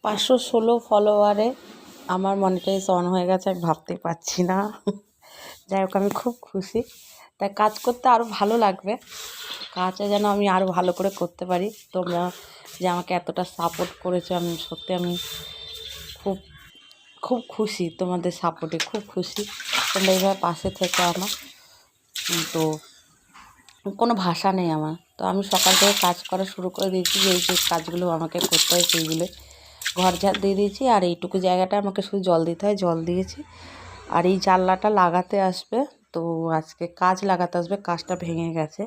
516 ফলোয়ারে আমার monetise on হয়ে গেছে, আমি ভাবতেই পারছি না। যাই হোক, আমি খুব খুশি। তাই কাজ করতে আরও ভালো লাগবে, কাজটা যেন আমি আরও ভালো করে করতে পারি। তোমরা যে আমাকে এতটা সাপোর্ট করেছো, আমি সত্যি খুব খুব খুশি, তোমাদের সাপোর্টে খুব খুশি। তোমরা এইভাবে পাশে থেকে আমার, তো কোনো ভাষা নেই আমার। তো আমি সকাল থেকে কাজ করা শুরু করে দিয়েছি, যে কাজগুলো আমাকে করতে হয় সেইগুলো। ঘর ঝাড় দিয়ে দিয়েছি, আর এইটুকু জায়গাটা আমাকে শুধু জল দিতে হয়, জল দিয়েছি। আর এই জানলাটা লাগাতে আসবে, তো আজকে কাজ লাগাতে আসবে, কাজটা ভেঙে গেছে।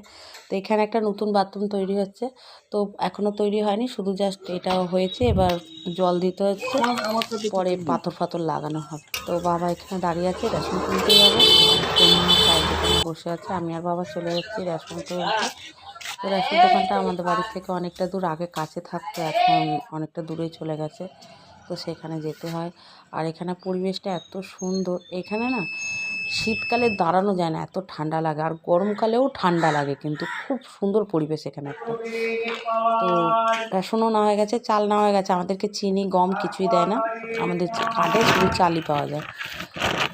তো এখানে একটা নতুন বাথরুম তৈরি হচ্ছে, তো এখনও তৈরি হয়নি, শুধু জাস্ট এটা হয়েছে। এবার জল দিতে হচ্ছে, পরে পাথর লাগানো হবে। তো বাবা এখানে দাঁড়িয়ে আছে, রেশন তুলতে যাবে। তো মা চায়ের দোকানে বসে আছে, আমি আর বাবা চলে যাচ্ছি রেশন তুলতে। তো রেশন দোকানটা আমাদের বাড়ির থেকে অনেকটা দূর, আগে কাছে থাকতো, এখন অনেকটা দূরেই চলে গেছে, তো সেখানে যেতে হয়। আর এখানে পরিবেশটা এত সুন্দর, এখানে না শীতকালে দাঁড়ানো যায় না, এত ঠান্ডা লাগে, আর গরমকালেও ঠান্ডা লাগে, কিন্তু খুব সুন্দর পরিবেশ এখানে একটা। তো রেশনও নেওয়া হয়ে গেছে, চাল নেওয়া হয়ে গেছে, আমাদেরকে চিনি গম কিছুই দেয় না, আমাদের কার্ডে শুধু চালই পাওয়া যায়।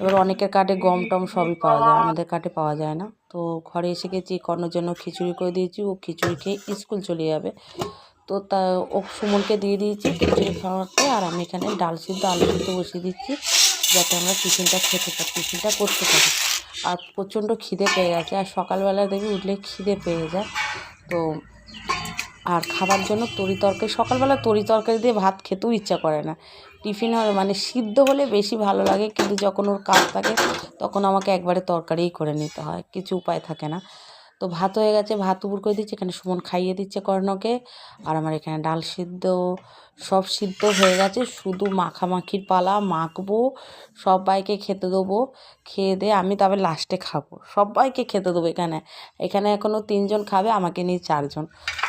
এবার অনেকের কার্ডে গম টম সবই পাওয়া যায়, আমাদের কার্ডে পাওয়া যায় না। তো ঘরে এসে গেছি, কর্ণর জন্য খিচুড়ি করে দিয়েছি, ও খিচুড়ি খেয়ে স্কুল চলে যাবে। তো তা ও সুমনকে দিয়ে দিয়েছি খিচুড়ি খাওয়াতে, আর আমি এখানে ডাল সিদ্ধ আলু সিদ্ধ বসিয়ে দিচ্ছি, যাতে আমরা টিফিনটা খেতে পারি, টিফিনটা করতে পারি। আর প্রচণ্ড খিদে পেয়ে গেছে, আর সকালবেলা দেখি উঠলে খিদে পেয়ে যায়। তো আর খাবার জন্য তরি তরকারি, সকালবেলা তরি তরকারি দিয়ে ভাত খেতেও ইচ্ছা করে না। টিফিন মানে সিদ্ধ হলে বেশি ভালো লাগে, কিন্তু যখন ওর কাজ থাকে তখন আমাকে একবারে তরকারিই করে নিতে হয়, কিছু উপায় থাকে না। তো ভাত হয়ে গেছে, ভাত উপর করে দিচ্ছি, এখানে সুমন খাইয়ে দিচ্ছে কর্ণকে। আর আমার এখানে ডাল সিদ্ধ সব সিদ্ধ হয়ে গেছে, শুধু মাখামাখির পালা, মাখবো, সবাইকে খেতে দেবো। খেয়ে দিয়ে আমি তবে লাস্টে খাবো, সবাইকে খেতে দেবো। এখানে এখনও 3 জন খাবে, আমাকে নিয়ে 4 জন।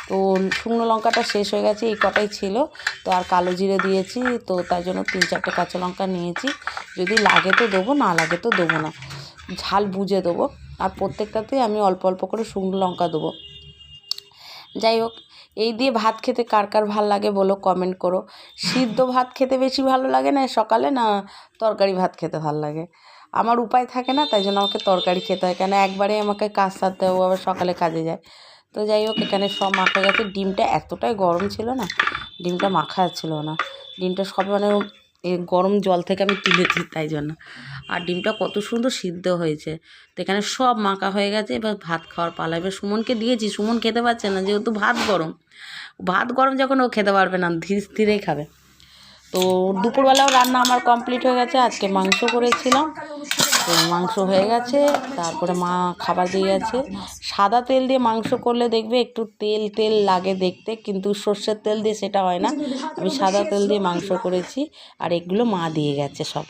তো শুকনো লঙ্কাটা শেষ হয়ে গেছে, এই কটাই ছিল, তো আর কালো জিরে দিয়েছি, তো তাই জন্য 3-4টে কাঁচা লঙ্কা নিয়েছি। যদি লাগে তো দেবো, না লাগে তো দেবো না, ঝাল বুঝে দেবো। আর প্রত্যেকটাতেই আমি অল্প অল্প করে শুকনো লঙ্কা দেবো। যাই হোক, এই দিয়ে ভাত খেতে কার কার ভাল লাগে বলো, কমেন্ট করো। সিদ্ধ ভাত খেতে বেশি ভালো লাগে না সকালে, না তরকারি ভাত খেতে ভালো লাগে? আমার উপায় থাকে না, তাই জন্য আমাকে তরকারি খেতে হয়, কেন একবারে আমাকে কাজ সারতে হবে, আবার সকালে কাজে যায়। তো যাই হোক, এখানে সব মাখা গেছে। ডিমটা এতটাই গরম ছিল না, ডিমটা মাখা ছিল না, ডিমটা সব মানে গরম জল থেকে আমি তুলেছি, তাই জন্য। আর ডিমটা কত সুন্দর সিদ্ধ হয়েছে। তো এখানে সব মাখা হয়ে গেছে, এবার ভাত খাওয়ার পালা। এবার সুমনকে দিয়েছি, সুমন খেতে পারছে না, যেহেতু ভাত গরম যখন ও খেতে পারবে না, ধীরে ধীরেই খাবে। তো দুপুরবেলাও রান্না আমার কমপ্লিট হয়ে গেছে, আজকে মাংস করেছিলাম, তো মাংস হয়ে গেছে। তারপরে মা খাবার দিয়ে গেছে। সাদা তেল দিয়ে মাংস করলে দেখবে একটু তেল তেল লাগে দেখতে, কিন্তু সর্ষের তেল দিয়ে সেটা হয় না। আমি সাদা তেল দিয়ে মাংস করেছি, আর এগুলো মা দিয়ে গেছে সব।